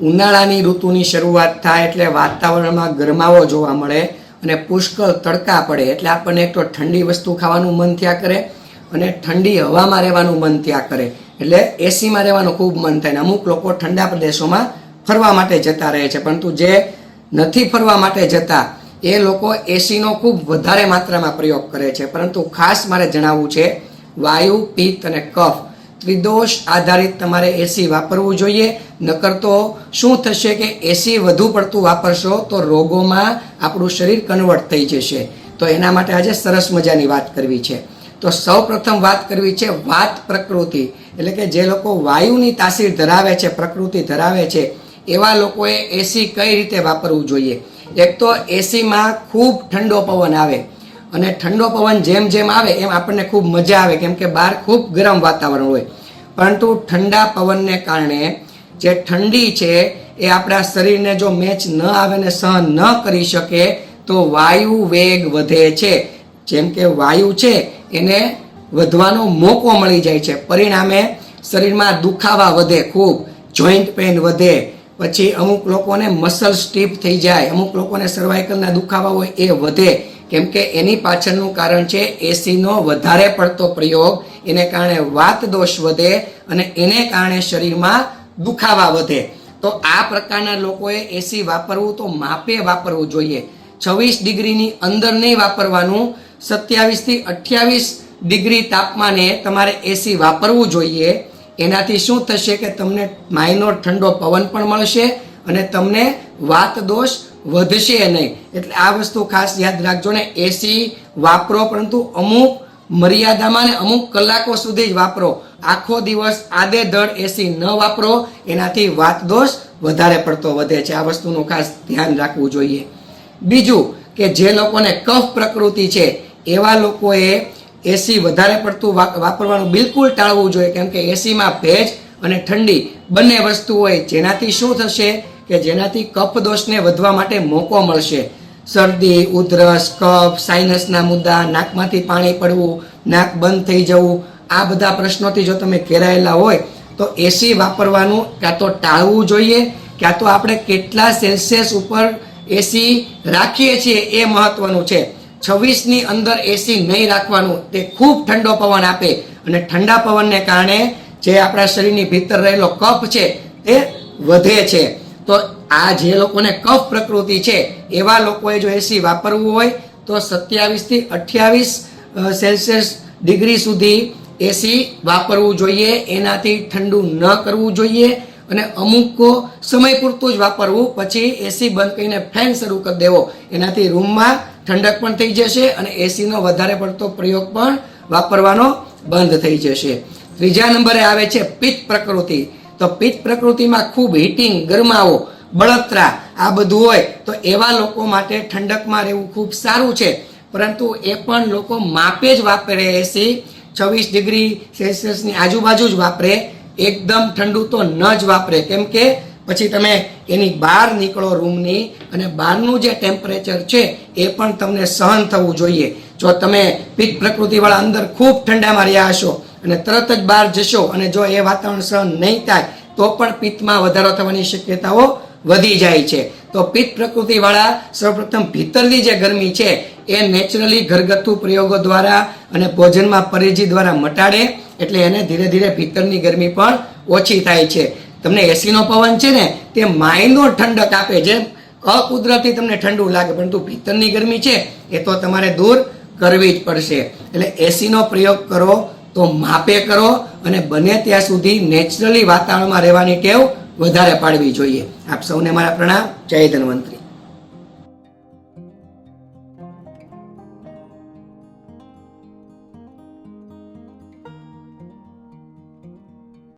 ઉનાળાની ઋતુની શરૂઆત થાય એટલે વાતાવરણમાં ગરમાવો જોવા મળે અને પુષ્કળ તડકા પડે એટલે આપણને એક તો ઠંડી વસ્તુ ખાવાનું મન થયા કરે અને ઠંડી હવામાં રહેવાનું મન થયા કરે એટલે એસીમાં રહેવાનું ખૂબ મન થાય. અમુક લોકો ઠંડા પ્રદેશોમાં ફરવા માટે જતા રહે છે, પરંતુ જે નથી ફરવા માટે જતા એ લોકો એસીનો ખૂબ વધારે માત્રામાં પ્રયોગ કરે છે. પરંતુ ખાસ મારે જણાવવું છે, વાયુ, પિત્ત અને કફ ત્રિદોષ આધારિત તમારે એસી વાપરવું જોઈએ. નકર તો શું થશે કે એસી વધુ પડતું વાપરશો તો રોગોમાં આપણું શરીર કન્વર્ટ થઈ જશે. તો એના માટે આજે સરસ મજાની વાત કરવી છે. તો સૌ પ્રથમ વાત કરવી છે વાત પ્રકૃતિ, એટલે કે જે લોકો વાયુની તાસીર ધરાવે છે, પ્રકૃતિ ધરાવે છે, એવા લોકોએ એસી કઈ રીતે વાપરવું જોઈએ. એક તો એસીમાં ખૂબ ઠંડો પવન આવે અને ઠંડો પવન જેમ જેમ આવે એમ આપણને ખૂબ મજા આવે, કેમ કે બહાર ખૂબ ગરમ વાતાવરણ હોય. પરંતુ ઠંડા પવનને કારણે જે ઠંડી છે એ આપણા શરીરને જો મેચ ન આવે ને સહન ન કરી શકે તો વાયુ વેગ વધે છે. જેમ કે વાયુ છે એને વધવાનો મોકો મળી જાય છે, પરિણામે શરીરમાં દુખાવા વધે, ખૂબ જોઈન્ટ પેઇન વધે, પછી અમુક લોકોને મસલ સ્ટીફ થઈ જાય, અમુક લોકોને સર્વાઇકલના દુખાવા હોય એ વધે, કેમ કે એની પાછળનું કારણ છે એસીનો વધારે પડતો પ્રયોગ. એને કારણે વાત દોષ વધે અને એને કારણે શરીરમાં દુખાવા વધે. તો આ પ્રકારના લોકોએ એસી વાપરવું તો માપે વાપરવું જોઈએ. 26 ડિગ્રીની અંદર નહીં વાપરવાનું, 27 થી 28 ડિગ્રી તાપમાને તમારે એસી વાપરવું જોઈએ. એનાથી શું થશે કે તમને માઇનોર ઠંડો પવન પણ મળશે અને તમને વાત દોષ વધશે નહીં. એટલે આ વસ્તુ ખાસ યાદ રાખજો ને, એસી વાપરો પરંતુ અમુક મર્યાદામાં ને અમુક કલાકો સુધી જ વાપરો. આખો દિવસ આડેધડ એસી ન વાપરો, એનાથી વાત દોષ વધારે પડતો વધે છે. આ વસ્તુનું ખાસ ધ્યાન રાખવું જોઈએ. બીજું કે જે લોકોને કફ પ્રકૃતિ છે એવા લોકોએ એસી વધારે પડતું વાપરવાનું બિલકુલ ટાળવું જોઈએ, કેમ કે એસીમાં ભેજ અને ઠંડી બંને વસ્તુ હોય, જેનાથી શું થશે કે જેનાથી કફ દોષને વધવા માટે મોકો મળશે. શરદી, ઉધરસ, કફ, સાઇનસના મુદ્દા, નાકમાંથી પાણી પડવું, નાક બંધ થઈ જવું, આ બધા પ્રશ્નોથી જો તમે ઘેરાયેલા હોય તો એસી વાપરવાનું ક્યાં તો ટાળવું જોઈએ, ક્યાં તો આપણે કેટલા સેલ્સિયસ ઉપર એસી રાખીએ છીએ એ મહત્વનું છે. 26ની અંદર એસી નહીં રાખવાનું, તે ખૂબ ઠંડો પવન આપે અને ઠંડા પવનને કારણે જે આપણા શરીરની ભીતર રહેલો કફ છે તે વધે છે. તો આ જે લોકોને કફ પ્રકૃતિ છે એવા લોકોએ જો એસી વાપરવું હોય તો 27 થી 28 સેલ્સિયસ ડિગ્રી સુધી એસી વાપરવું જોઈએ. એનાથી ઠંડુ ન કરવું જોઈએ અને અમુક સમય પૂરતું જ વાપરવું, પછી એસી બંધ કરીને ફેન શરૂ કરી દેવો. એનાથી રૂમમાં ઠંડક પણ થઈ જશે અને એસીનો વધારે પડતો પ્રયોગ પણ વાપરવાનો બંધ થઈ જશે. ત્રીજા નંબરે આવે છે પિત્ત પ્રકૃતિ. તો પિત્ત પ્રકૃતિમાં ખૂબ હીટિંગ, ગરમાવો, બળતરા આ બધું હોય તો એવા લોકો માટે ઠંડકમાં રહેવું ખૂબ સારું છે, પરંતુ એ પણ લોકો માપે જ વાપરે. એસી 26 ડિગ્રી સેલ્સિયસની આજુબાજુ જ વાપરે, એકદમ ઠંડુ તો ન જ વાપરે, કેમ કે પછી તમે એની બહાર નીકળો રૂમની અને બહારનું જે ટેમ્પરેચર છે એ પણ તમને સહન થવું જોઈએ. જો તમે પિત્ત પ્રકૃતિવાળા અંદર ખૂબ ઠંડામાં રહ્યા હશો અને તરત જ બહાર જશો અને જો એ વાતાવરણ સહન નહીં થાય તો પણ પિત્તમાં વધારો થવાની શક્યતાઓ વધી જાય છે. તો પિત્ત પ્રકૃતિવાળા સૌપ્રથમ ભીતરની જે ગરમી છે એ નેચરલી ઘરગથ્થુ પ્રયોગો દ્વારા અને ભોજનમાં પરેજી દ્વારા મટાડે, એટલે એને ધીરે ધીરે ભીતરની ગરમી પણ ઓછી થાય છે. તમને એસીનો પવન છે ને તે માઇનોર ઠંડક આપે, જેમ અકુદરતી તમને ઠંડુ લાગે, પરંતુ ભીતરની ગરમી છે એ તો તમારે દૂર કરવી જ પડશે. એટલે એસીનો પ્રયોગ કરો તો માપે કરો અને બને ત્યાં સુધી નેચરલી વાતાવરણમાં રહેવાની ટેવ વધારે પાડવી જોઈએ. આપ સૌને મારા પ્રણામ. જય ધન્વંતરી.